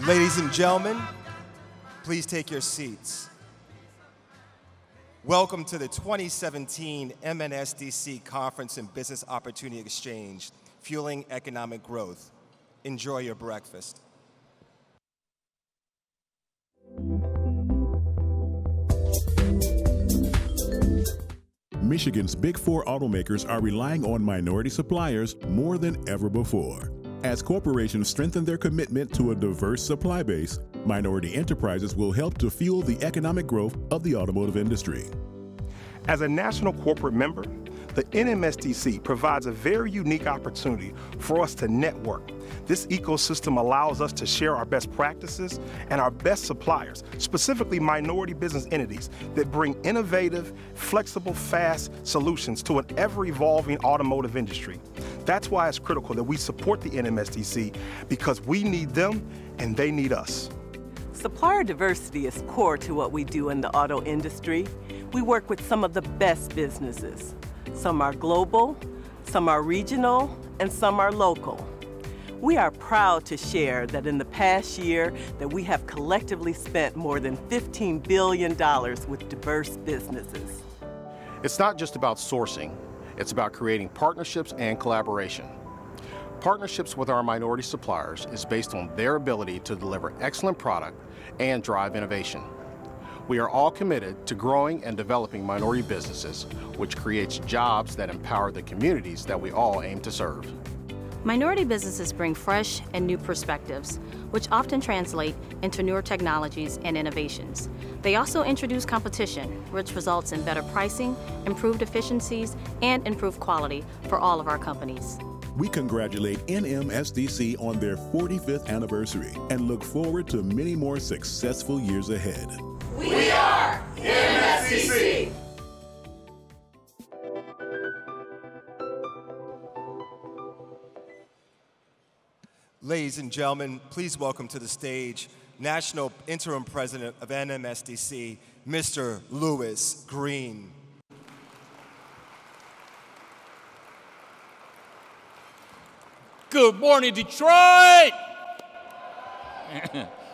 Ladies and gentlemen, please take your seats. Welcome to the 2017 MSDC Conference and Business Opportunity Exchange, Fueling Economic Growth. Enjoy your breakfast. Michigan's Big Four automakers are relying on minority suppliers more than ever before. As corporations strengthen their commitment to a diverse supply base, minority enterprises will help to fuel the economic growth of the automotive industry. As a national corporate member, the NMSDC provides a very unique opportunity for us to network. This ecosystem allows us to share our best practices and our best suppliers, specifically minority business entities that bring innovative, flexible, fast solutions to an ever-evolving automotive industry. That's why it's critical that we support the NMSDC, because we need them and they need us. Supplier diversity is core to what we do in the auto industry. We work with some of the best businesses. Some are global, some are regional, and some are local. We are proud to share that in the past year that we have collectively spent more than $15 billion with diverse businesses. It's not just about sourcing, it's about creating partnerships and collaboration. Partnerships with our minority suppliers is based on their ability to deliver excellent product and drive innovation. We are all committed to growing and developing minority businesses, which creates jobs that empower the communities that we all aim to serve. Minority businesses bring fresh and new perspectives, which often translate into newer technologies and innovations. They also introduce competition, which results in better pricing, improved efficiencies, and improved quality for all of our companies. We congratulate NMSDC on their 45th anniversary and look forward to many more successful years ahead. We are NMSDC! Ladies and gentlemen, please welcome to the stage National Interim President of NMSDC, Mr. Louis Green. Good morning, Detroit!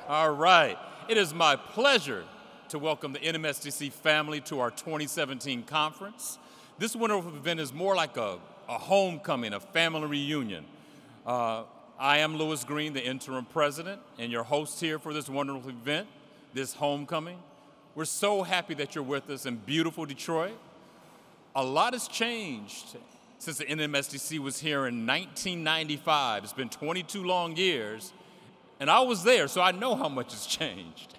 All right, it is my pleasure to welcome the NMSDC family to our 2017 conference. This wonderful event is more like a homecoming, a family reunion. I am Louis Green, the interim president, and your host here for this wonderful event, this homecoming. We're so happy that you're with us in beautiful Detroit. A lot has changed since the NMSDC was here in 1995. It's been 22 long years, and I was there, so I know how much has changed.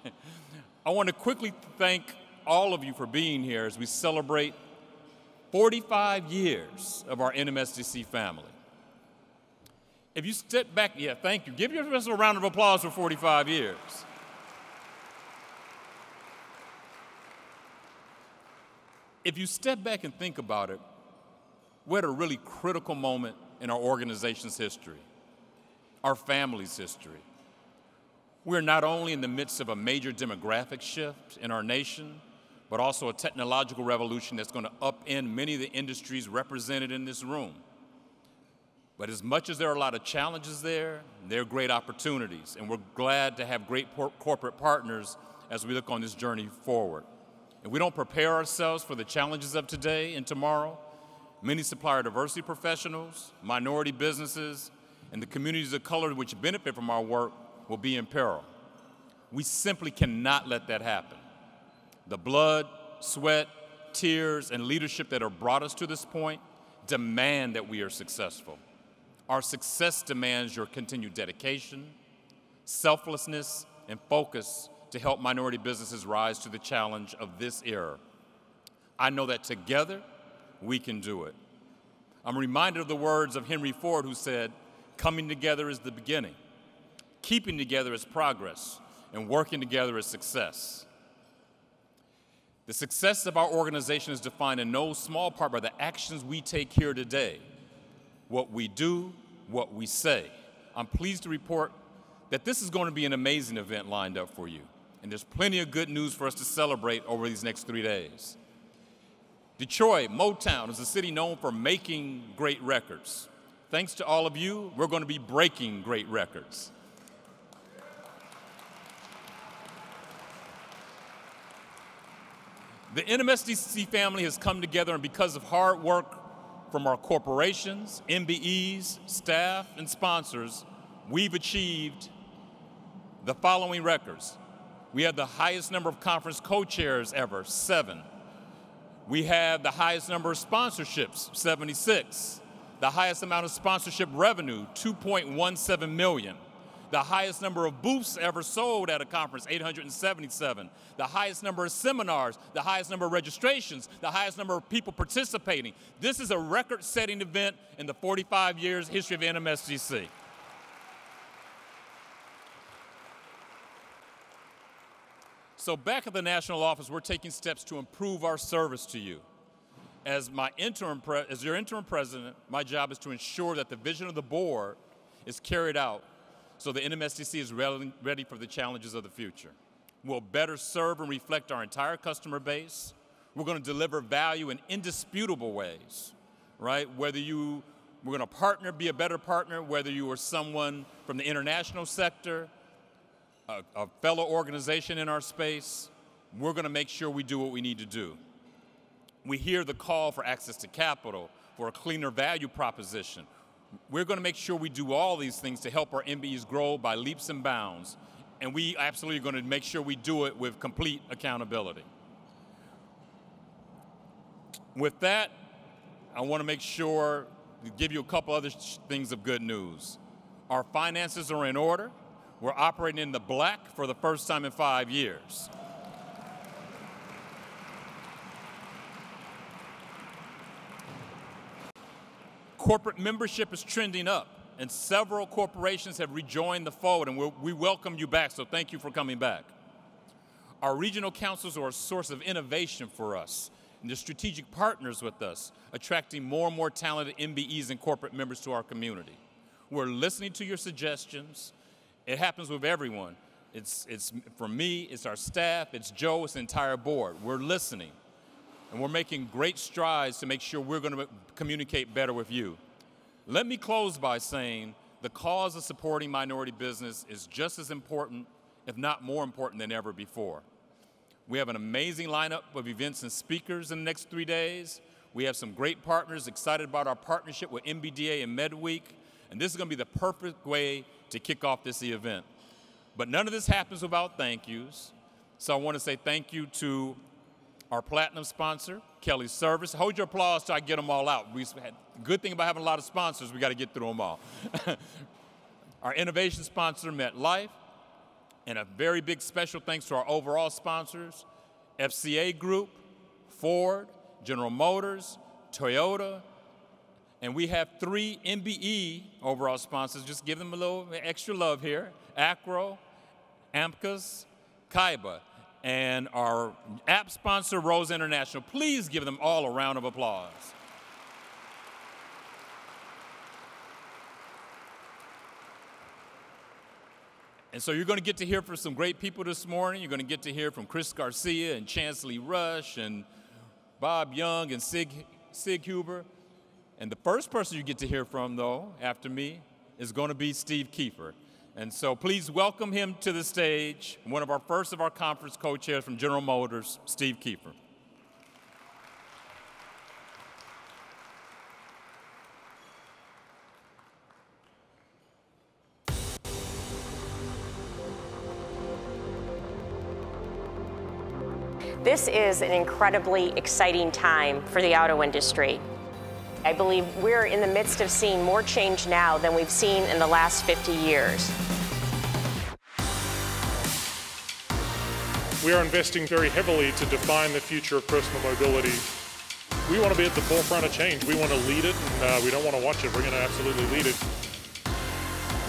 I want to quickly thank all of you for being here as we celebrate 45 years of our NMSDC family. If you step back, yeah, thank you. Give yourself a round of applause for 45 years. If you step back and think about it, we're at a really critical moment in our organization's history, our family's history. We're not only in the midst of a major demographic shift in our nation, but also a technological revolution that's going to upend many of the industries represented in this room. But as much as there are a lot of challenges there are great opportunities, and we're glad to have great corporate partners as we look on this journey forward. If we don't prepare ourselves for the challenges of today and tomorrow, many supplier diversity professionals, minority businesses, and the communities of color which benefit from our work will be in peril. We simply cannot let that happen. The blood, sweat, tears, and leadership that have brought us to this point demand that we are successful. Our success demands your continued dedication, selflessness, and focus to help minority businesses rise to the challenge of this era. I know that together, we can do it. I'm reminded of the words of Henry Ford, who said, "Coming together is the beginning. Keeping together is progress, and working together is success." The success of our organization is defined in no small part by the actions we take here today, what we do, what we say. I'm pleased to report that this is going to be an amazing event lined up for you, and there's plenty of good news for us to celebrate over these next 3 days. Detroit, Motown, is a city known for making great records. Thanks to all of you, we're going to be breaking great records. The NMSDC family has come together, and because of hard work from our corporations, MBEs, staff, and sponsors, we've achieved the following records. We have the highest number of conference co-chairs ever, 7. We have the highest number of sponsorships, 76. The highest amount of sponsorship revenue, $2.17 million. The highest number of booths ever sold at a conference, 877. The highest number of seminars, the highest number of registrations, the highest number of people participating. This is a record-setting event in the 45 years history of NMSDC. So back at the national office, we're taking steps to improve our service to you. As your interim president, my job is to ensure that the vision of the board is carried out so the NMSDC is ready for the challenges of the future. We'll better serve and reflect our entire customer base. We're going to deliver value in indisputable ways, right? We're going to partner, be a better partner, whether you are someone from the international sector, a fellow organization in our space, we're going to make sure we do what we need to do. We hear the call for access to capital, for a cleaner value proposition. We're going to make sure we do all these things to help our MBEs grow by leaps and bounds, and we absolutely are going to make sure we do it with complete accountability. With that, I want to make sure to give you a couple other things of good news. Our finances are in order. We're operating in the black for the first time in 5 years. Corporate membership is trending up, and several corporations have rejoined the fold, and we welcome you back, so thank you for coming back. Our regional councils are a source of innovation for us, and they're strategic partners with us, attracting more and more talented MBEs and corporate members to our community. We're listening to your suggestions. It happens with everyone. It's from me, it's our staff, it's Joe, it's the entire board. We're listening. And we're making great strides to make sure we're going to communicate better with you. Let me close by saying the cause of supporting minority business is just as important, if not more important than ever before. We have an amazing lineup of events and speakers in the next 3 days. We have some great partners excited about our partnership with MBDA and MedWeek, and this is going to be the perfect way to kick off this event. But none of this happens without thank yous. So I want to say thank you to our platinum sponsor, Kelly Service. Hold your applause till I get them all out. The good thing about having a lot of sponsors, we got to get through them all. Our innovation sponsor, MetLife, and a very big special thanks to our overall sponsors, FCA Group, Ford, General Motors, Toyota, and we have 3 MBE overall sponsors. Just give them a little extra love here. Acro, Amcas, Kaiba, and our app sponsor, Rose International. Please give them all a round of applause. And so you're going to get to hear from some great people this morning. You're going to get to hear from Chris Garcia and Chancellor Rush and Bob Young and Sig Huber. And the first person you get to hear from, though, after me, is going to be Steve Kiefer. And so please welcome him to the stage, one of our first of our conference co-chairs from General Motors, Steve Kiefer. This is an incredibly exciting time for the auto industry. I believe we're in the midst of seeing more change now than we've seen in the last 50 years. We are investing very heavily to define the future of personal mobility. We want to be at the forefront of change. We want to lead it, and we don't want to watch it. We're going to absolutely lead it.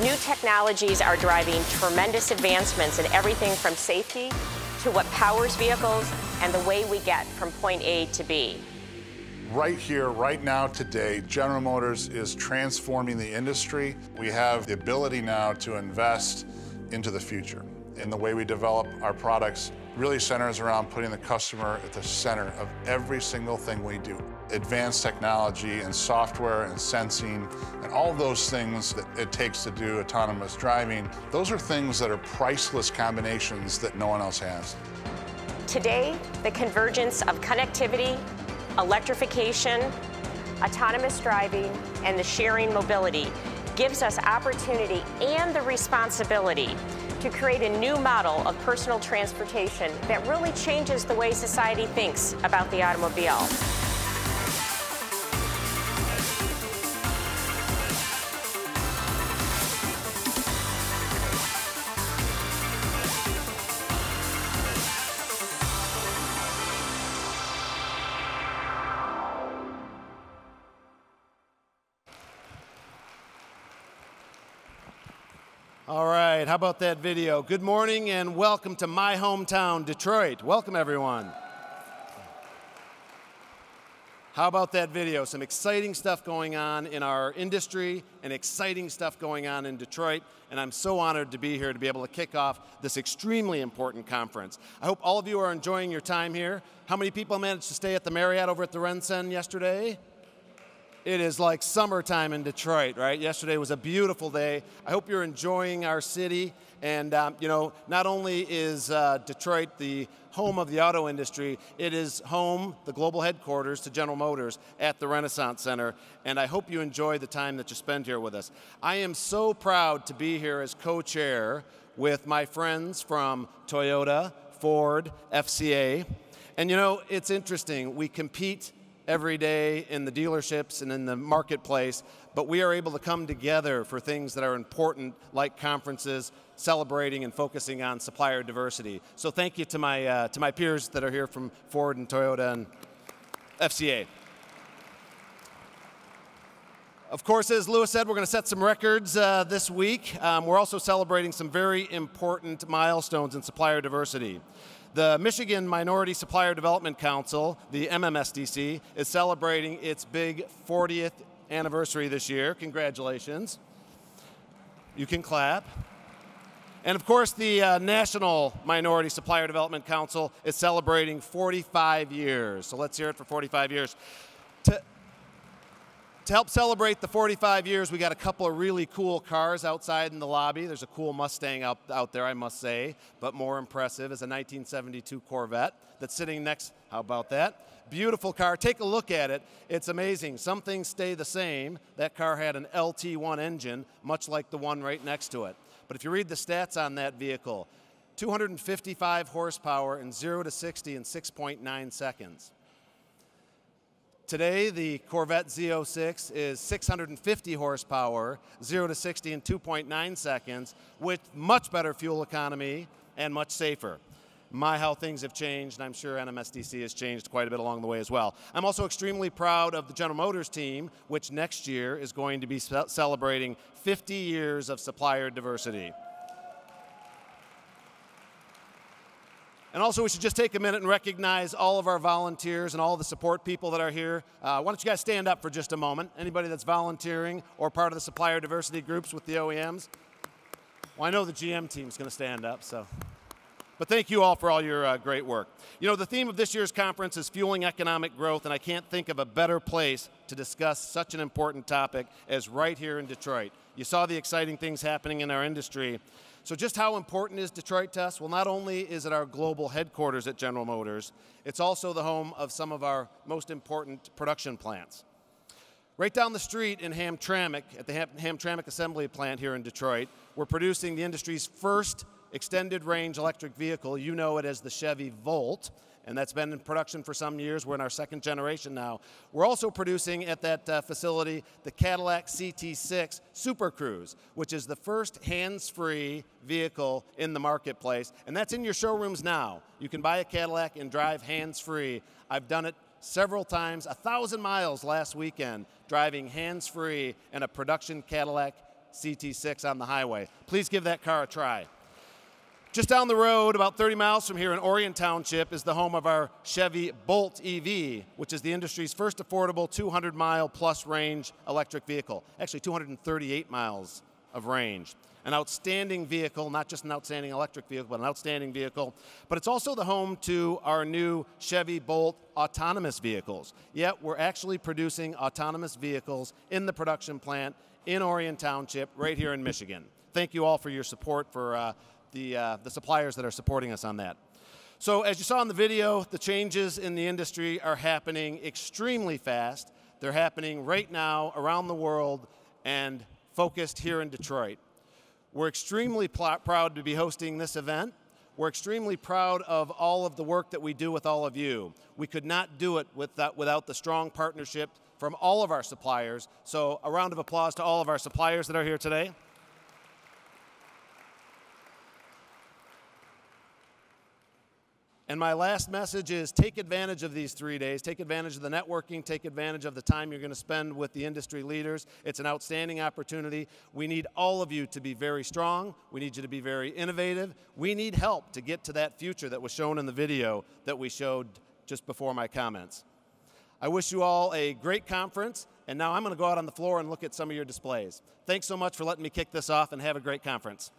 New technologies are driving tremendous advancements in everything from safety to what powers vehicles and the way we get from point A to B. Right here, right now, today, General Motors is transforming the industry. We have the ability now to invest into the future. And the way we develop our products really centers around putting the customer at the center of every single thing we do. Advanced technology and software and sensing and all those things that it takes to do autonomous driving, those are things that are priceless combinations that no one else has. Today, the convergence of connectivity, electrification, autonomous driving, and the sharing mobility gives us opportunity and the responsibility to create a new model of personal transportation that really changes the way society thinks about the automobile. All right, how about that video? Good morning and welcome to my hometown, Detroit. Welcome, everyone. How about that video? Some exciting stuff going on in our industry and exciting stuff going on in Detroit, and I'm so honored to be here to be able to kick off this extremely important conference. I hope all of you are enjoying your time here. How many people managed to stay at the Marriott over at the RenCen yesterday? It is like summertime in Detroit, right? Yesterday was a beautiful day. I hope you're enjoying our city. And, you know, not only is Detroit the home of the auto industry, it is home, the global headquarters to General Motors at the Renaissance Center. And I hope you enjoy the time that you spend here with us. I am so proud to be here as co-chair with my friends from Toyota, Ford, FCA. And, you know, it's interesting. We compete every day in the dealerships and in the marketplace, but we are able to come together for things that are important, like conferences, celebrating and focusing on supplier diversity. So thank you to my peers that are here from Ford and Toyota and FCA. Of course, as Louis said, we're going to set some records this week. We're also celebrating some very important milestones in supplier diversity. The Michigan Minority Supplier Development Council, the MMSDC, is celebrating its big 40th anniversary this year. Congratulations. You can clap. And of course, the National Minority Supplier Development Council is celebrating 45 years. So let's hear it for 45 years. To help celebrate the 45 years, we got a couple of really cool cars outside in the lobby. There's a cool Mustang out there, I must say, but more impressive is a 1972 Corvette that's sitting next. How about that? Beautiful car. Take a look at it. It's amazing. Some things stay the same. That car had an LT1 engine, much like the one right next to it. But if you read the stats on that vehicle, 255 horsepower and 0 to 60 in 6.9 seconds. Today, the Corvette Z06 is 650 horsepower, 0 to 60 in 2.9 seconds, with much better fuel economy and much safer. My, how things have changed, and I'm sure NMSDC has changed quite a bit along the way as well. I'm also extremely proud of the General Motors team, which next year is going to be celebrating 50 years of supplier diversity. And also, we should just take a minute and recognize all of our volunteers and all the support people that are here. Why don't you guys stand up for just a moment? Anybody that's volunteering or part of the supplier diversity groups with the OEMs? Well, I know the GM team's going to stand up, so. But thank you all for all your great work. You know, the theme of this year's conference is fueling economic growth, and I can't think of a better place to discuss such an important topic as right here in Detroit. You saw the exciting things happening in our industry. So just how important is Detroit to us? Well, not only is it our global headquarters at General Motors, it's also the home of some of our most important production plants. Right down the street in Hamtramck, at the Hamtramck Assembly Plant here in Detroit, we're producing the industry's first extended range electric vehicle. You know it as the Chevy Volt, and that's been in production for some years. We're in our second generation now. We're also producing at that facility the Cadillac CT6 Super Cruise, which is the first hands-free vehicle in the marketplace, and that's in your showrooms now. You can buy a Cadillac and drive hands-free. I've done it several times, 1,000 miles last weekend, driving hands-free in a production Cadillac CT6 on the highway. Please give that car a try. Just down the road, about 30 miles from here in Orion Township, is the home of our Chevy Bolt EV, which is the industry's first affordable 200-mile-plus range electric vehicle. Actually, 238 miles of range. An outstanding vehicle, not just an outstanding electric vehicle, but an outstanding vehicle. But it's also the home to our new Chevy Bolt autonomous vehicles. Yet, we're actually producing autonomous vehicles in the production plant in Orion Township, right here in Michigan. Thank you all for your support for the suppliers that are supporting us on that. So as you saw in the video, the changes in the industry are happening extremely fast. They're happening right now around the world and focused here in Detroit. We're extremely proud to be hosting this event. We're extremely proud of all of the work that we do with all of you. We could not do it without the strong partnership from all of our suppliers. So a round of applause to all of our suppliers that are here today. And my last message is take advantage of these 3 days. Take advantage of the networking. Take advantage of the time you're going to spend with the industry leaders. It's an outstanding opportunity. We need all of you to be very strong. We need you to be very innovative. We need help to get to that future that was shown in the video that we showed just before my comments. I wish you all a great conference. And now I'm going to go out on the floor and look at some of your displays. Thanks so much for letting me kick this off, and have a great conference.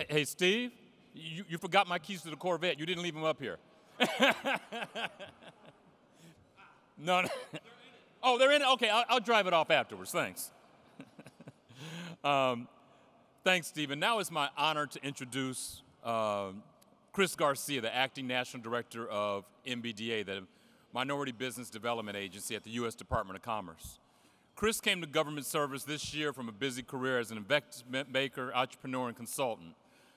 Hey, Steve, you forgot my keys to the Corvette. You didn't leave them up here. No. Oh, they're in it? Okay, I'll drive it off afterwards. Thanks. Thanks, Stephen. Now it's my honor to introduce Chris Garcia, the Acting National Director of MBDA, the Minority Business Development Agency at the U.S. Department of Commerce. Chris came to government service this year from a busy career as an investment banker, entrepreneur, and consultant.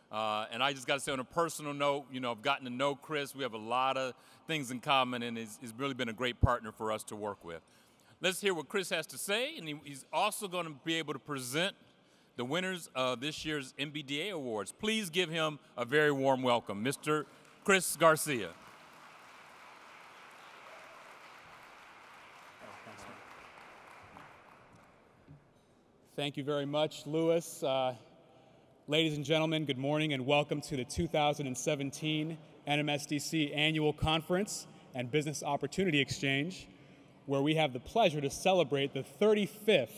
And I just got to say, on a personal note, I've gotten to know Chris. We have a lot of things in common, and he's really been a great partner for us to work with. Let's hear what Chris has to say, and he's also going to be able to present the winners of this year's MBDA Awards. Please give him a very warm welcome, Mr. Chris Garcia. Thank you very much, Louis. Ladies and gentlemen, good morning and welcome to the 2017 NMSDC Annual Conference and Business Opportunity Exchange, where we have the pleasure to celebrate the 35th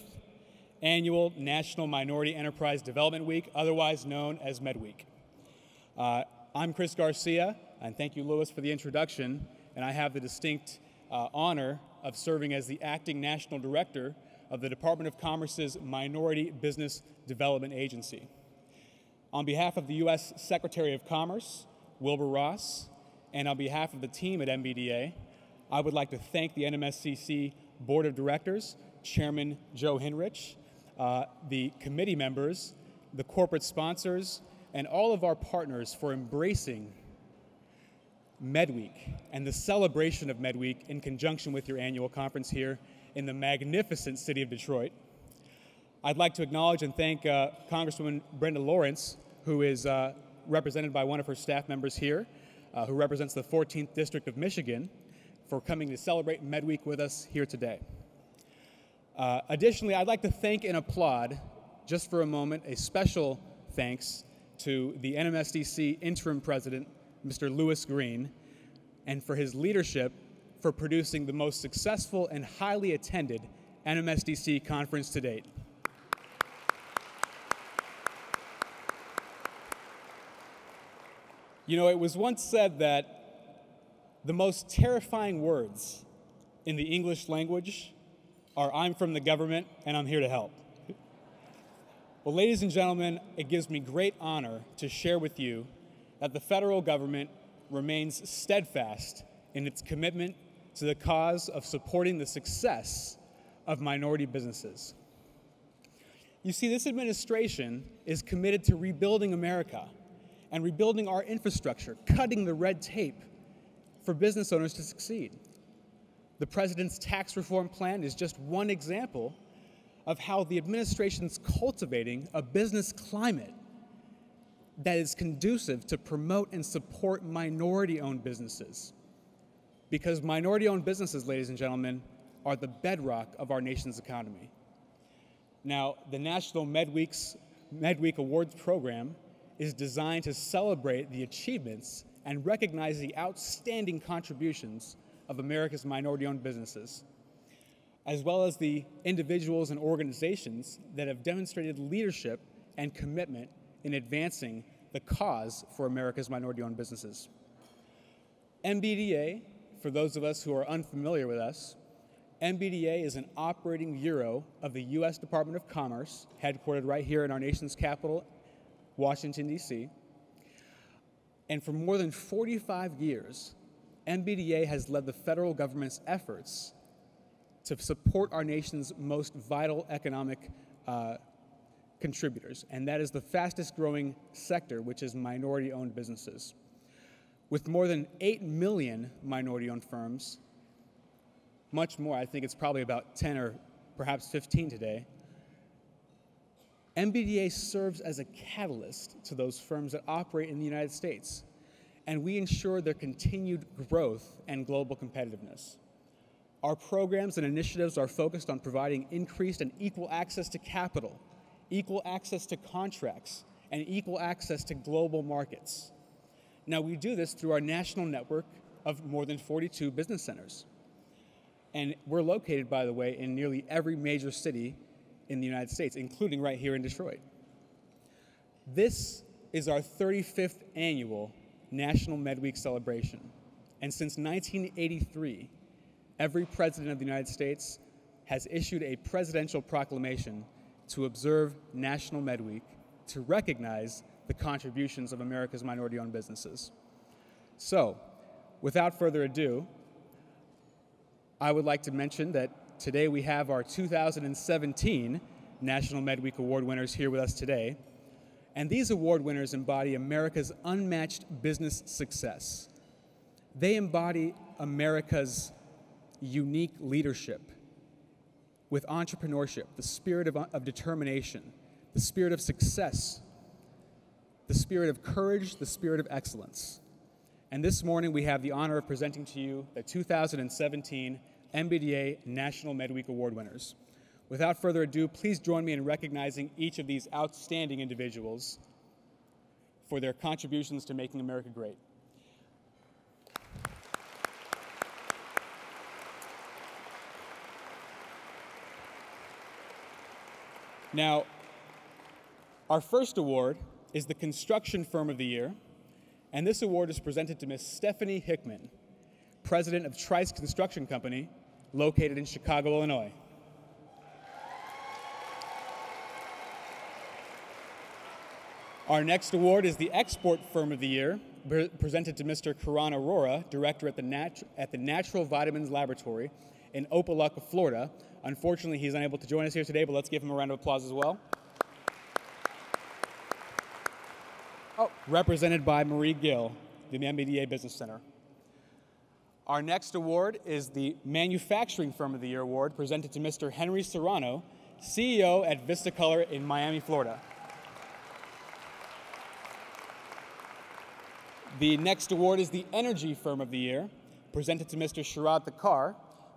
Annual National Minority Enterprise Development Week, otherwise known as MedWeek. I'm Chris Garcia, and thank you, Louis, for the introduction, and I have the distinct honor of serving as the Acting National Director of the Department of Commerce's Minority Business Development Agency. On behalf of the U.S. Secretary of Commerce, Wilbur Ross, and on behalf of the team at MBDA, I would like to thank the NMSDC Board of Directors, Chairman Joe Hinrich, the committee members, the corporate sponsors, and all of our partners for embracing MedWeek and the celebration of MedWeek in conjunction with your annual conference here in the magnificent city of Detroit. I'd like to acknowledge and thank Congresswoman Brenda Lawrence, who is represented by one of her staff members here, who represents the 14th District of Michigan, for coming to celebrate MedWeek with us here today. Additionally, I'd like to thank and applaud, just for a moment, a special thanks to the NMSDC Interim President, Mr. Louis Green, and for his leadership for producing the most successful and highly attended NMSDC conference to date. It was once said that the most terrifying words in the English language are "I'm from the government and I'm here to help." Well, ladies and gentlemen, it gives me great honor to share with you that the federal government remains steadfast in its commitment to the cause of supporting the success of minority businesses. You see, this administration is committed to rebuilding America and rebuilding our infrastructure, cutting the red tape for business owners to succeed. The president's tax reform plan is just one example of how the administration's cultivating a business climate that is conducive to promote and support minority-owned businesses. Because minority-owned businesses, ladies and gentlemen, are the bedrock of our nation's economy. Now, the National MedWeek Awards program is designed to celebrate the achievements and recognize the outstanding contributions of America's minority-owned businesses, as well as the individuals and organizations that have demonstrated leadership and commitment in advancing the cause for America's minority-owned businesses. MBDA, for those of us who are unfamiliar with us, MBDA is an operating bureau of the U.S. Department of Commerce, headquartered right here in our nation's capital, Washington, D.C. And for more than 45 years, MBDA has led the federal government's efforts to support our nation's most vital economic contributors, and that is the fastest growing sector, which is minority-owned businesses. With more than 8 million minority-owned firms, much more, I think it's probably about 10 or perhaps 15 today, MBDA serves as a catalyst to those firms that operate in the United States, and we ensure their continued growth and global competitiveness. Our programs and initiatives are focused on providing increased and equal access to capital, equal access to contracts, and equal access to global markets. Now, we do this through our national network of more than 42 business centers. And we're located, by the way, in nearly every major city in the United States, including right here in Detroit. This is our 35th annual National MedWeek celebration. And since 1983, every president of the United States has issued a presidential proclamation to observe National MedWeek to recognize the contributions of America's minority-owned businesses. So, without further ado, I would like to mention that today we have our 2017 National MedWeek Award winners here with us today. And these award winners embody America's unmatched business success. They embody America's unique leadership with entrepreneurship, the spirit of determination, the spirit of success, the spirit of courage, the spirit of excellence. And this morning we have the honor of presenting to you the 2017 MBDA National MedWeek Award winners. Without further ado, please join me in recognizing each of these outstanding individuals for their contributions to making America great. Now, our first award is the Construction Firm of the Year, and this award is presented to Ms. Stephanie Hickman, president of Trice Construction Company, located in Chicago, Illinois. Our next award is the Export Firm of the Year, presented to Mr. Karan Arora, director at the Natural Vitamins Laboratory in Opelika, Florida. Unfortunately, he's unable to join us here today, but let's give him a round of applause as well. Represented by Marie Gill, the MBDA Business Center. Our next award is the Manufacturing Firm of the Year award, presented to Mr. Henry Serrano, CEO at Vista Color in Miami, Florida. The next award is the Energy Firm of the Year, presented to Mr. Sharad Thakar,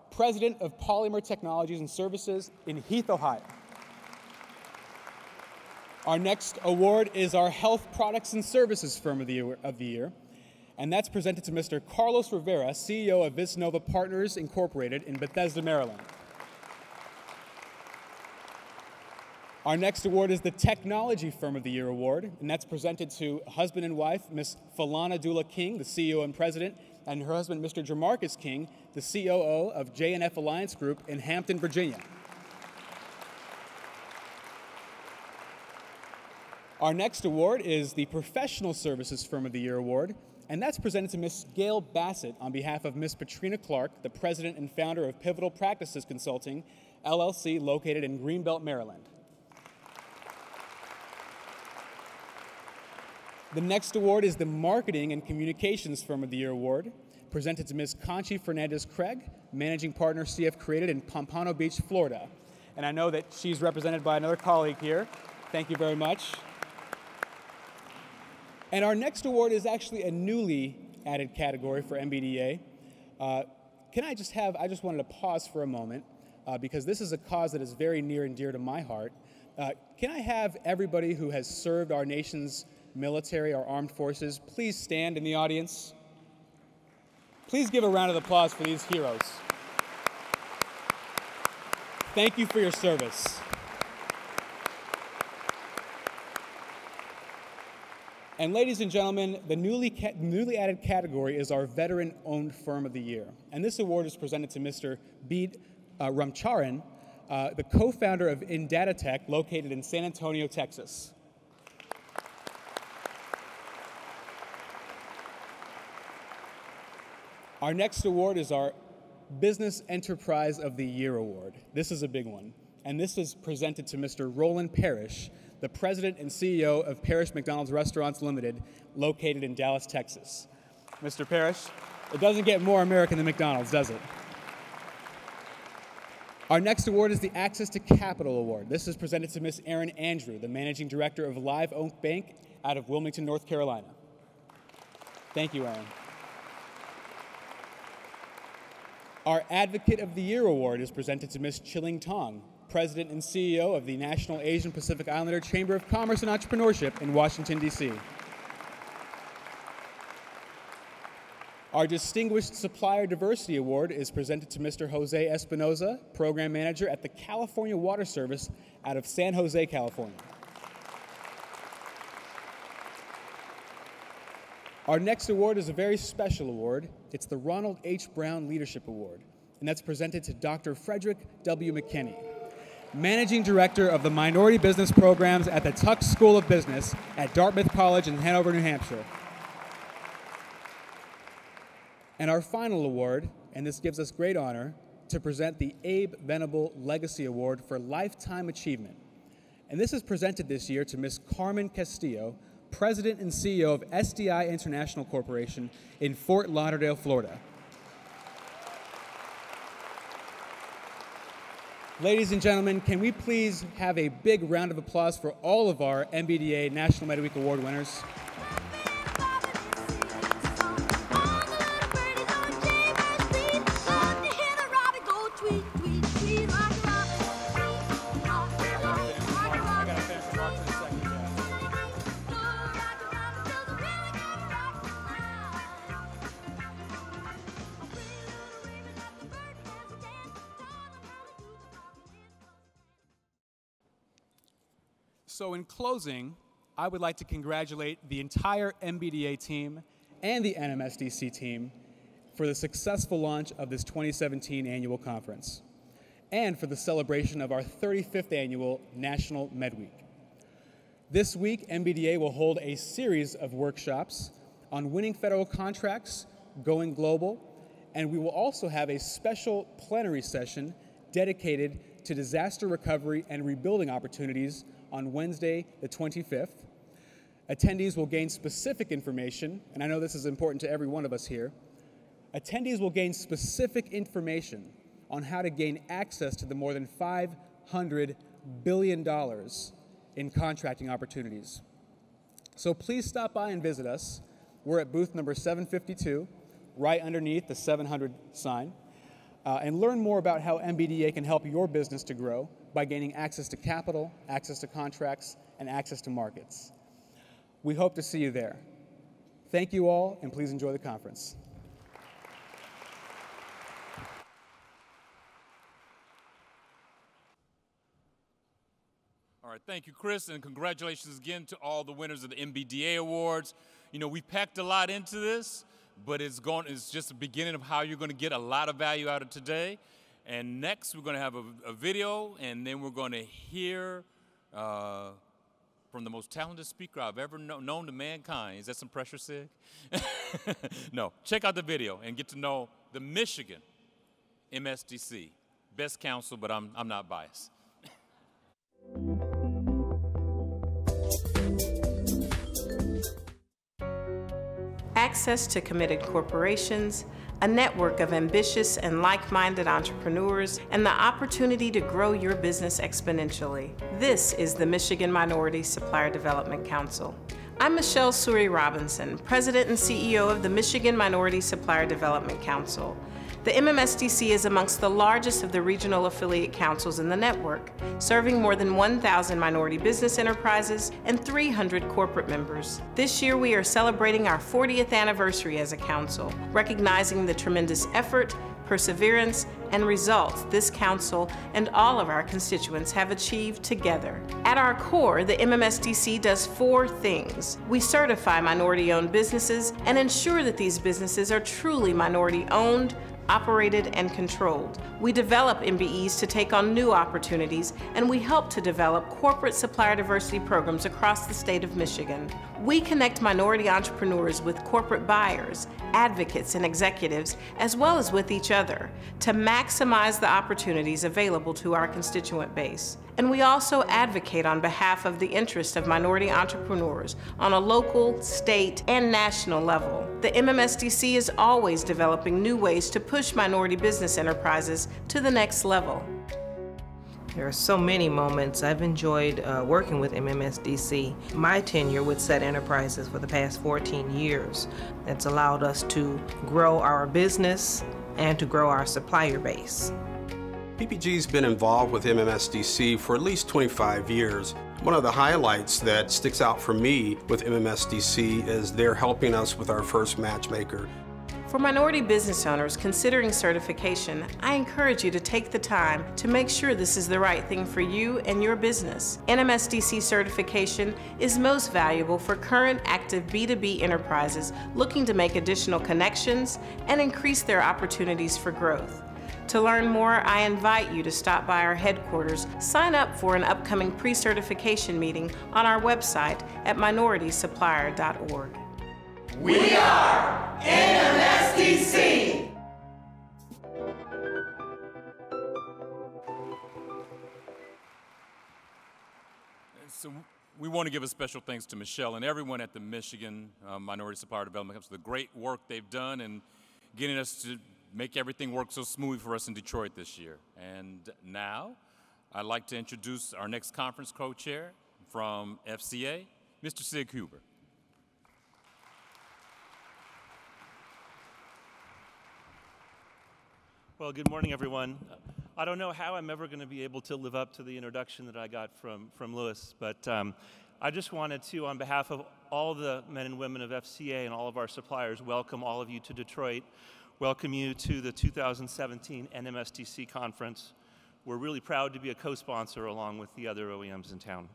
president of Polymer Technologies and Services in Heath, Ohio. Our next award is our Health Products and Services Firm of the Year, and that's presented to Mr. Carlos Rivera, CEO of Visnova Partners Incorporated in Bethesda, Maryland. Our next award is the Technology Firm of the Year award, and that's presented to husband and wife, Ms. Falana Dula King, the CEO and president, and her husband, Mr. Jamarcus King, the COO of J&F Alliance Group in Hampton, Virginia. Our next award is the Professional Services Firm of the Year award, and that's presented to Ms. Gail Bassett on behalf of Ms. Patrina Clark, the president and founder of Pivotal Practices Consulting, LLC, located in Greenbelt, Maryland. The next award is the Marketing and Communications Firm of the Year award, presented to Ms. Conchi Fernandez-Craig, managing partner CF Created in Pompano Beach, Florida. And I know that she's represented by another colleague here. Thank you very much. And our next award is actually a newly added category for MBDA. I just wanted to pause for a moment because this is a cause that is very near and dear to my heart. Can I have everybody who has served our nation's military, our armed forces, please stand in the audience? Please give a round of applause for these heroes. Thank you for your service. And ladies and gentlemen, the newly added category is our Veteran-Owned Firm of the Year. And this award is presented to Mr. Ramcharan, the co-founder of Hidatsa, located in San Antonio, Texas. Our next award is our Business Enterprise of the Year Award. This is a big one, and this is presented to Mr. Roland Parrish, the president and CEO of Parrish McDonald's Restaurants Limited, located in Dallas, Texas. Mr. Parrish, it doesn't get more American than McDonald's, does it? Our next award is the Access to Capital Award. This is presented to Ms. Erin Andrew, the managing director of Live Oak Bank out of Wilmington, North Carolina. Thank you, Erin. Our Advocate of the Year Award is presented to Ms. Chilling Tong, President and CEO of the National Asian Pacific Islander Chamber of Commerce and Entrepreneurship in Washington, D.C. Our Distinguished Supplier Diversity Award is presented to Mr. Jose Espinoza, Program Manager at the California Water Service out of San Jose, California. Our next award is a very special award. It's the Ronald H. Brown Leadership Award, and that's presented to Dr. Frederick W. McKinney, Managing Director of the Minority Business Programs at the Tuck School of Business at Dartmouth College in Hanover, New Hampshire. And our final award, and this gives us great honor, to present the Abe Venable Legacy Award for Lifetime Achievement. And this is presented this year to Ms. Carmen Castillo, President and CEO of SDI International Corporation in Fort Lauderdale, Florida. Ladies and gentlemen, can we please have a big round of applause for all of our MBDA National Med Week Award winners? So in closing, I would like to congratulate the entire MBDA team and the NMSDC team for the successful launch of this 2017 annual conference and for the celebration of our 35th annual National Med Week. This week, MBDA will hold a series of workshops on winning federal contracts, going global, and we will also have a special plenary session dedicated to disaster recovery and rebuilding opportunities on Wednesday, the 25th. Attendees will gain specific information, and I know this is important to every one of us here. Attendees will gain specific information on how to gain access to the more than $500 billion in contracting opportunities. So please stop by and visit us. We're at booth number 752, right underneath the 700 sign, and learn more about how MBDA can help your business to grow by gaining access to capital, access to contracts, and access to markets. We hope to see you there. Thank you all, and please enjoy the conference. All right, thank you, Chris, and congratulations again to all the winners of the MBDA Awards. You know, we packed a lot into this, but it's just the beginning of how you're going to get a lot of value out of today. And next, we're going to have a video, and then we're going to hear from the most talented speaker I've ever known to mankind. Is that some pressure, Sig? No. Check out the video and get to know the Michigan MSDC. Best counsel, but I'm not biased. Access to committed corporations, a network of ambitious and like-minded entrepreneurs, and the opportunity to grow your business exponentially. This is the Michigan Minority Supplier Development Council. I'm Michelle Suri-Robinson, President and CEO of the Michigan Minority Supplier Development Council. The MMSDC is amongst the largest of the regional affiliate councils in the network, serving more than 1,000 minority business enterprises and 300 corporate members. This year we are celebrating our 40th anniversary as a council, recognizing the tremendous effort, perseverance, and results this council and all of our constituents have achieved together. At our core, the MMSDC does 4 things. We certify minority-owned businesses and ensure that these businesses are truly minority-owned, operated and controlled. We develop MBEs to take on new opportunities, and we help to develop corporate supplier diversity programs across the state of Michigan. We connect minority entrepreneurs with corporate buyers, advocates, and executives, as well as with each other, to maximize the opportunities available to our constituent base. And we also advocate on behalf of the interests of minority entrepreneurs on a local, state, and national level. The MMSDC is always developing new ways to push minority business enterprises to the next level. There are so many moments. I've enjoyed working with MMSDC. My tenure with SET Enterprises for the past 14 years, that's allowed us to grow our business and to grow our supplier base. PPG's been involved with MMSDC for at least 25 years. One of the highlights that sticks out for me with MMSDC is they're helping us with our first matchmaker. For minority business owners considering certification, I encourage you to take the time to make sure this is the right thing for you and your business. NMSDC certification is most valuable for current active B2B enterprises looking to make additional connections and increase their opportunities for growth. To learn more, I invite you to stop by our headquarters, sign up for an upcoming pre-certification meeting on our website at minoritysupplier.org. We are NMSDC! So we want to give a special thanks to Michelle and everyone at the Michigan Minority Supplier Development Council for the great work they've done and getting us to make everything work so smooth for us in Detroit this year. And now, I'd like to introduce our next conference co-chair from FCA, Mr. Sig Huber. Well, good morning, everyone. I don't know how I'm ever going to be able to live up to the introduction that I got from Louis, but I just wanted to, on behalf of all the men and women of FCA and all of our suppliers, welcome all of you to Detroit. Welcome you to the 2017 NMSDC conference. We're really proud to be a co-sponsor along with the other OEMs in town.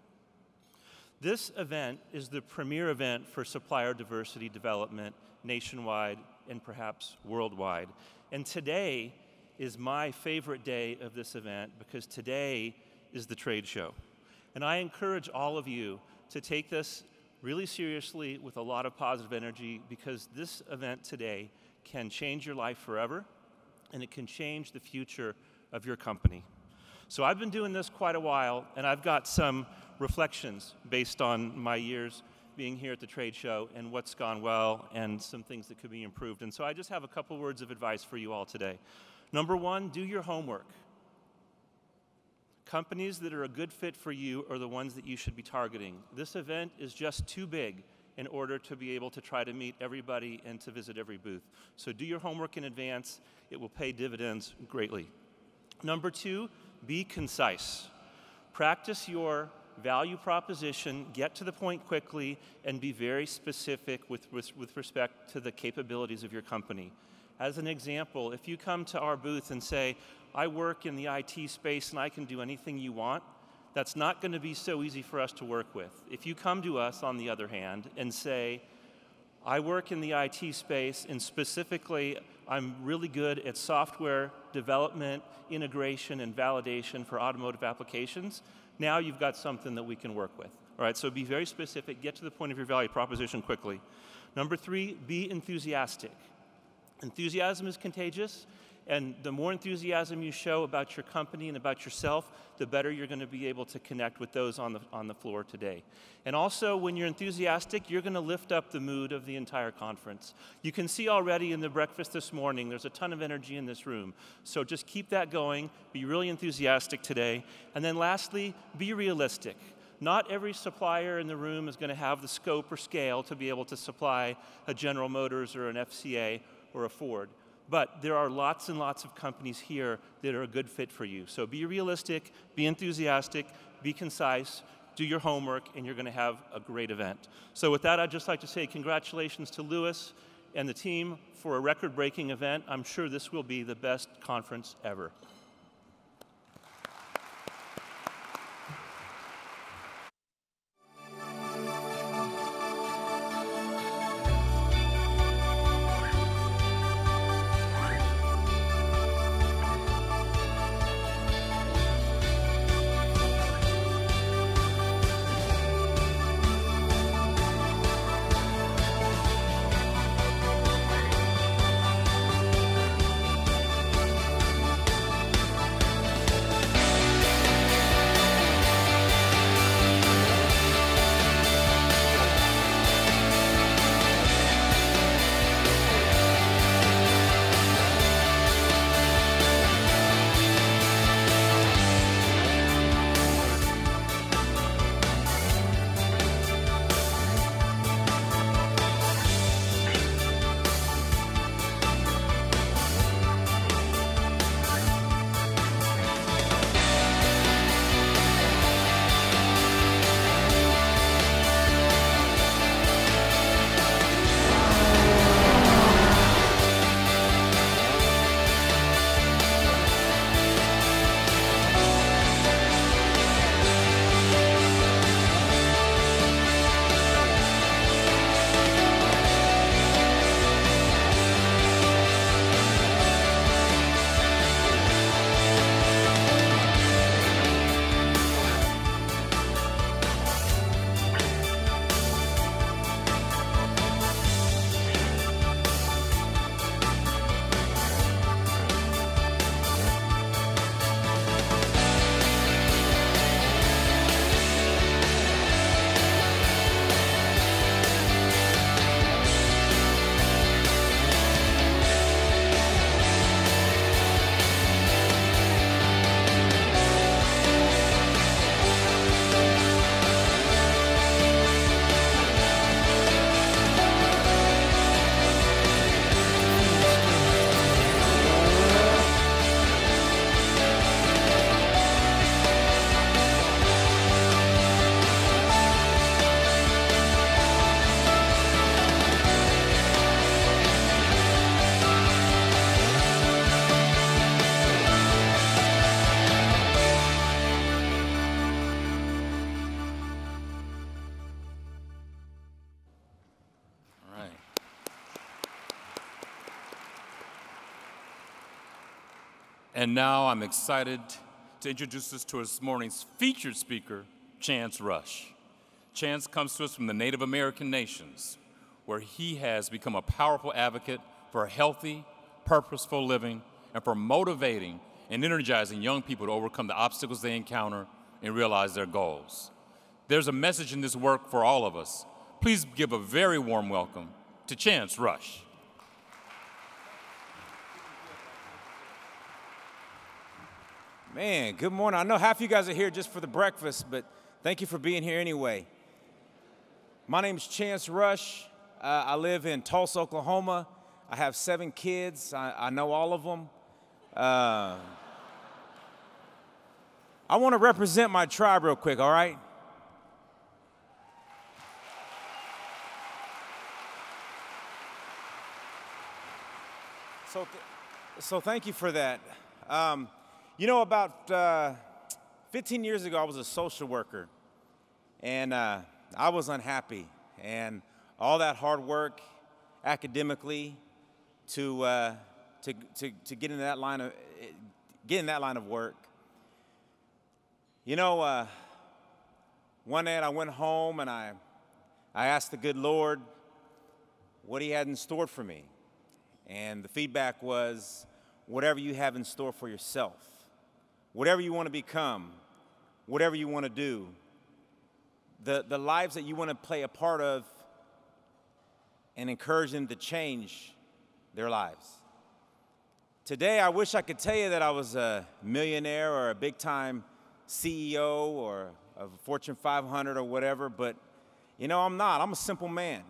This event is the premier event for supplier diversity development nationwide and perhaps worldwide. And today is my favorite day of this event because today is the trade show. And I encourage all of you to take this really seriously with a lot of positive energy because this event today can change your life forever, and it can change the future of your company. So I've been doing this quite a while, and I've got some reflections based on my years being here at the trade show and what's gone well and some things that could be improved. And so I just have a couple words of advice for you all today. Number one, do your homework. Companies that are a good fit for you are the ones that you should be targeting. This event is just too big in order to be able to try to meet everybody and to visit every booth. So do your homework in advance. It will pay dividends greatly. Number two, be concise. Practice your value proposition, get to the point quickly, and be very specific with respect to the capabilities of your company. As an example, if you come to our booth and say, I work in the IT space and I can do anything you want, that's not going to be so easy for us to work with. If you come to us, on the other hand, and say, I work in the IT space, and specifically, I'm really good at software development, integration, and validation for automotive applications, now you've got something that we can work with. All right, so be very specific, get to the point of your value proposition quickly. Number three, be enthusiastic. Enthusiasm is contagious. And the more enthusiasm you show about your company and about yourself, the better you're going to be able to connect with those on the floor today. And also, when you're enthusiastic, you're going to lift up the mood of the entire conference. You can see already in the breakfast this morning, there's a ton of energy in this room. So just keep that going. Be really enthusiastic today. And then lastly, be realistic. Not every supplier in the room is going to have the scope or scale to be able to supply a General Motors or an FCA or a Ford. But there are lots and lots of companies here that are a good fit for you. So be realistic, be enthusiastic, be concise, do your homework, and you're going to have a great event. So with that, I'd just like to say congratulations to Louis and the team for a record-breaking event. I'm sure this will be the best conference ever. And now I'm excited to introduce us to this morning's featured speaker, Chance Rush. Chance comes to us from the Native American nations, where he has become a powerful advocate for a healthy, purposeful living and for motivating and energizing young people to overcome the obstacles they encounter and realize their goals. There's a message in this work for all of us. Please give a very warm welcome to Chance Rush. Man, good morning. I know half you guys are here just for the breakfast, but thank you for being here anyway. My name is Chance Rush. I live in Tulsa, Oklahoma. I have 7 kids. I know all of them. I want to represent my tribe real quick, all right? So thank you for that. You know, about 15 years ago, I was a social worker, and I was unhappy. And all that hard work academically to get in that line of work. You know, one night I went home and I asked the good Lord what He had in store for me, and the feedback was, whatever you have in store for yourself. Whatever you want to become, whatever you want to do, the lives that you want to play a part of, and encourage them to change their lives. Today, I wish I could tell you that I was a millionaire or a big-time CEO or of Fortune 500 or whatever, but you know, I'm not. I'm a simple man.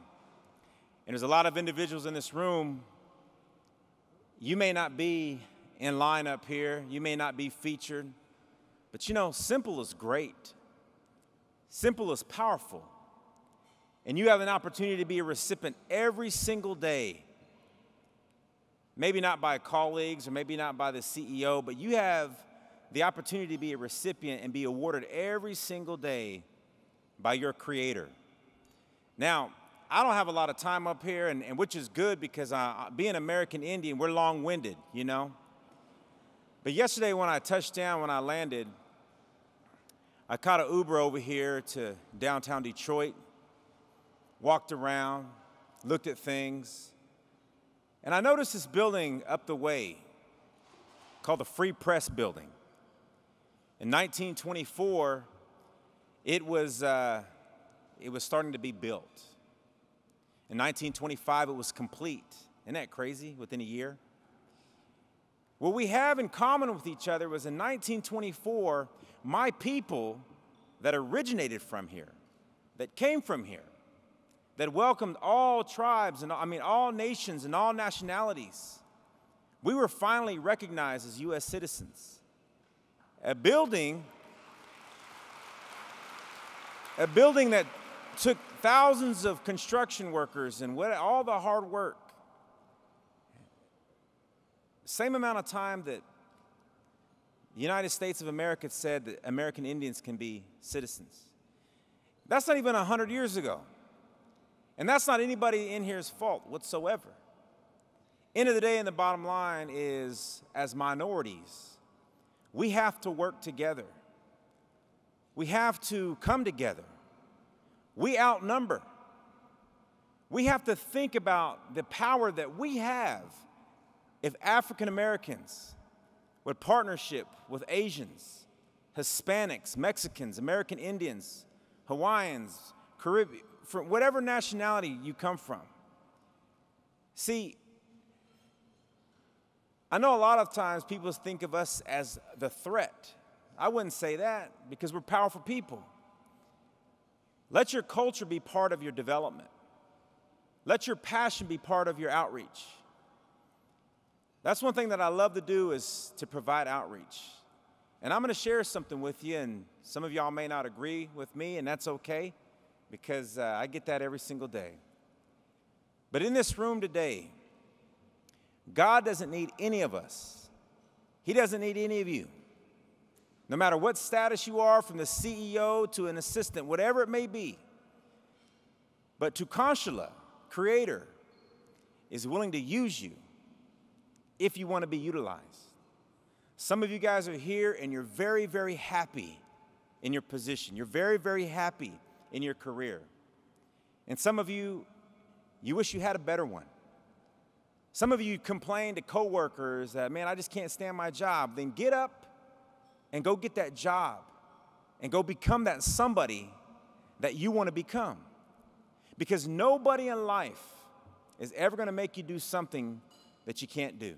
And there's a lot of individuals in this room. You may not be in line up here, you may not be featured, but you know, simple is great. Simple is powerful. And you have an opportunity to be a recipient every single day. Maybe not by colleagues or maybe not by the CEO, but you have the opportunity to be a recipient and be awarded every single day by your Creator. Now, I don't have a lot of time up here, and which is good because being American Indian, we're long-winded, you know. But yesterday when I touched down, when I landed, I caught an Uber over here to downtown Detroit, walked around, looked at things, and I noticed this building up the way called the Free Press Building. In 1924, it was starting to be built. In 1925, it was complete. Isn't that crazy? Within a year. What we have in common with each other was in 1924, my people that originated from here, that came from here, that welcomed all tribes and all nations and all nationalities, we were finally recognized as U.S. citizens. A building that took thousands of construction workers and all the hard work. Same amount of time that the United States of America said that American Indians can be citizens. That's not even 100 years ago. And that's not anybody in here's fault whatsoever. End of the day and the bottom line is, as minorities, we have to work together. We have to come together. We outnumber. We have to think about the power that we have if African Americans would partnership with Asians, Hispanics, Mexicans, American Indians, Hawaiians, Caribbean, from whatever nationality you come from. See, I know a lot of times people think of us as the threat. I wouldn't say that because we're powerful people. Let your culture be part of your development. Let your passion be part of your outreach. That's one thing that I love to do, is to provide outreach. And I'm going to share something with you, and some of y'all may not agree with me, and that's okay, because I get that every single day. But in this room today, God doesn't need any of us. He doesn't need any of you. No matter what status you are, from the CEO to an assistant, whatever it may be. But Tukashila, Creator, is willing to use you if you want to be utilized. Some of you guys are here and you're very, very happy in your position. You're very, very happy in your career. And some of you, you wish you had a better one. Some of you complain to coworkers that, man, I just can't stand my job. Then get up and go get that job and go become that somebody that you want to become. Because nobody in life is ever going to make you do something that you can't do,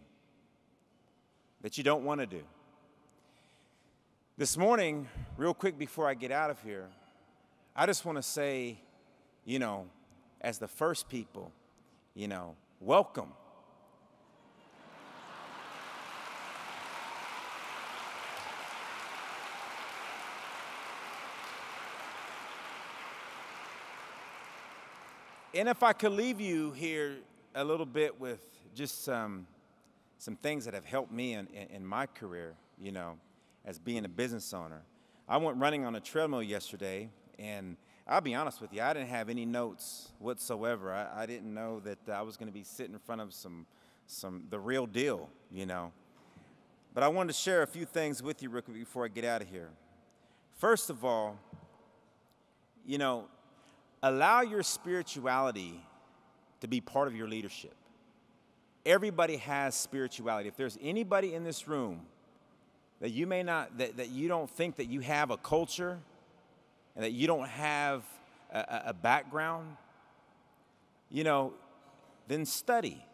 that you don't want to do. This morning, real quick before I get out of here, I just want to say, you know, as the first people, you know, welcome. And if I could leave you here a little bit with just some things that have helped me in my career, you know, as being a business owner. I went running on a treadmill yesterday, and I'll be honest with you, I didn't have any notes whatsoever. I didn't know that I was going to be sitting in front of the real deal, you know. But I wanted to share a few things with you, Rick, before I get out of here. First of all, you know, allow your spirituality to be part of your leadership. Everybody has spirituality. If there's anybody in this room that you may not, that you don't think that you have a culture and that you don't have a background, you know, then study.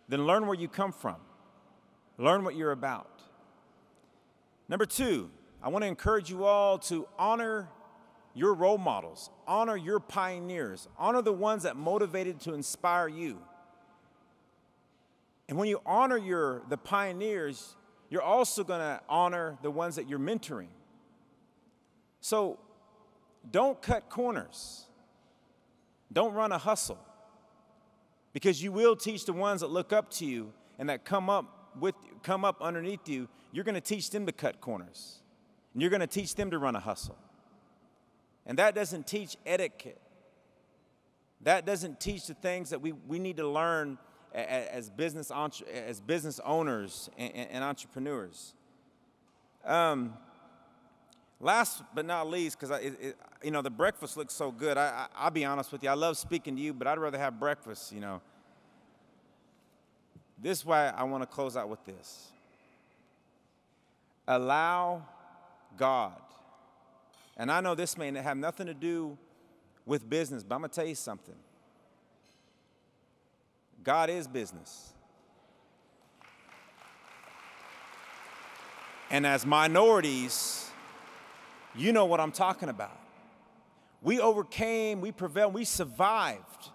Then learn where you come from. Learn what you're about. Number two, I want to encourage you all to honor your role models, honor your pioneers, honor the ones that motivated to inspire you. And when you honor the pioneers, you're also going to honor the ones that you're mentoring. So don't cut corners. Don't run a hustle. Because you will teach the ones that look up to you and that come up underneath you, you're going to teach them to cut corners. And you're going to teach them to run a hustle. And that doesn't teach etiquette. That doesn't teach the things that we need to learn as business owners and entrepreneurs. Last but not least, because you know, the breakfast looks so good. I'll be honest with you. I love speaking to you, but I'd rather have breakfast. You know. This is why I want to close out with this. Allow God. And I know this may have nothing to do with business, but I'm going to tell you something. God is business. And as minorities, you know what I'm talking about. We overcame, we prevailed, we survived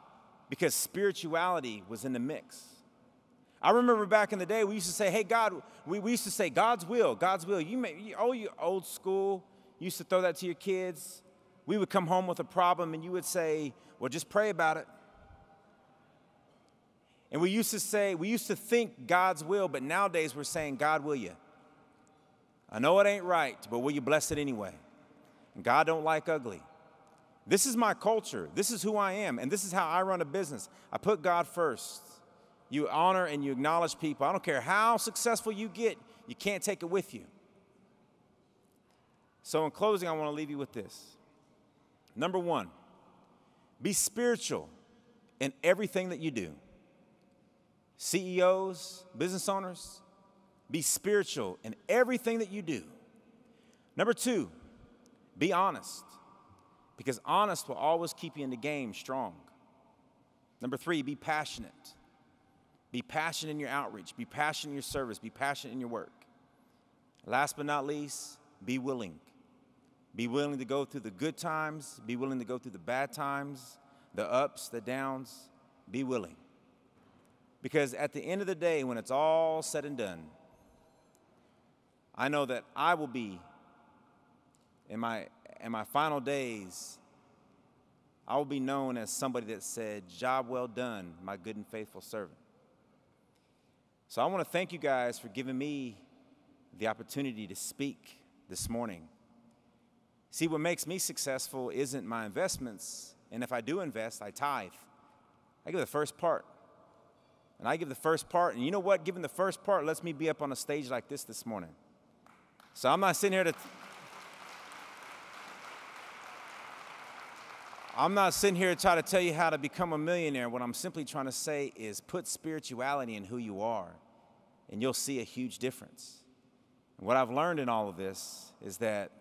because spirituality was in the mix. I remember back in the day, we used to say, hey, God, we used to say, God's will, God's will. You old school, you used to throw that to your kids. We would come home with a problem and you would say, well, just pray about it. And we used to think God's will, but nowadays we're saying, God, will you? I know it ain't right, but will you bless it anyway? And God don't like ugly. This is my culture. This is who I am, and this is how I run a business. I put God first. You honor and you acknowledge people. I don't care how successful you get, you can't take it with you. So in closing, I want to leave you with this. Number one, be spiritual in everything that you do. CEOs, business owners, be spiritual in everything that you do. Number two, be honest, because honest will always keep you in the game strong. Number three, be passionate. Be passionate in your outreach. Be passionate in your service. Be passionate in your work. Last but not least, be willing. Be willing to go through the good times. Be willing to go through the bad times, the ups, the downs. Be willing. Because at the end of the day, when it's all said and done, I know that I will be, in my final days, I will be known as somebody that said, job well done, my good and faithful servant. So I want to thank you guys for giving me the opportunity to speak this morning. See, what makes me successful isn't my investments, and if I do invest, I tithe. I give the first part. And I give the first part, and you know what? Giving the first part lets me be up on a stage like this morning. So I'm not sitting here to... I'm not sitting here to try to tell you how to become a millionaire. What I'm simply trying to say is put spirituality in who you are, and you'll see a huge difference. And what I've learned in all of this is that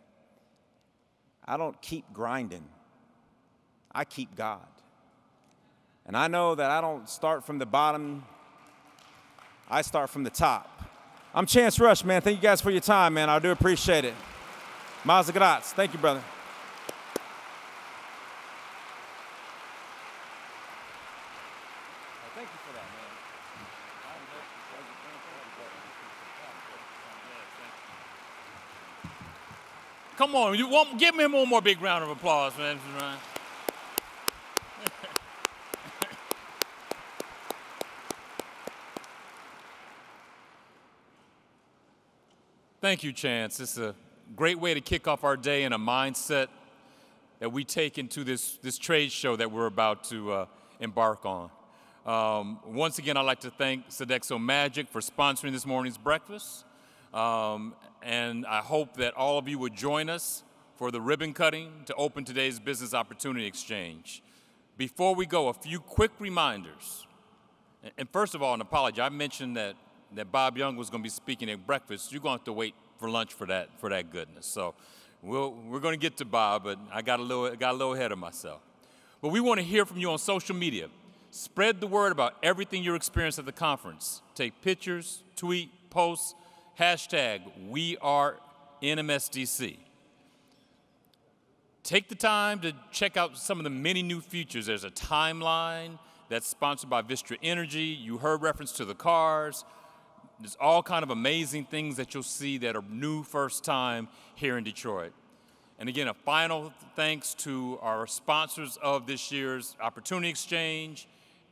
I don't keep grinding. I keep God. And I know that I don't start from the bottom. I start from the top. I'm Chance Rush, man. Thank you guys for your time, man. I do appreciate it. Mazel Gratz. Thank you, brother. Thank you for that, man. Come on, give me one more big round of applause, man. Thank you, Chance. It's a great way to kick off our day in a mindset that we take into this trade show that we're about to embark on. Once again, I'd like to thank Sodexo Magic for sponsoring this morning's breakfast. And I hope that all of you would join us for the ribbon cutting to open today's Business Opportunity Exchange. Before we go, a few quick reminders. And first of all, an apology. I mentioned that Bob Young was going to be speaking at breakfast. You're going to have to wait for lunch for that goodness. So we're going to get to Bob, but I got a little ahead of myself. But we want to hear from you on social media. Spread the word about everything you experienced at the conference. Take pictures, tweet, post, hashtag WeAreNMSDC. Take the time to check out some of the many new features. There's a timeline that's sponsored by Vistra Energy. You heard reference to the cars. There's all kind of amazing things that you'll see that are new first time here in Detroit. And again, a final thanks to our sponsors of this year's Opportunity Exchange,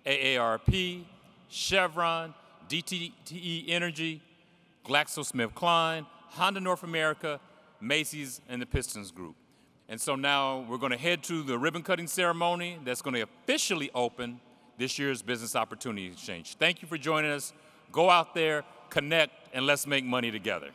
AARP, Chevron, DTE Energy, GlaxoSmithKline, Honda North America, Macy's, and the Pistons Group. And so now we're going to head to the ribbon cutting ceremony that's going to officially open this year's Business Opportunity Exchange. Thank you for joining us. Go out there, connect, and let's make money together.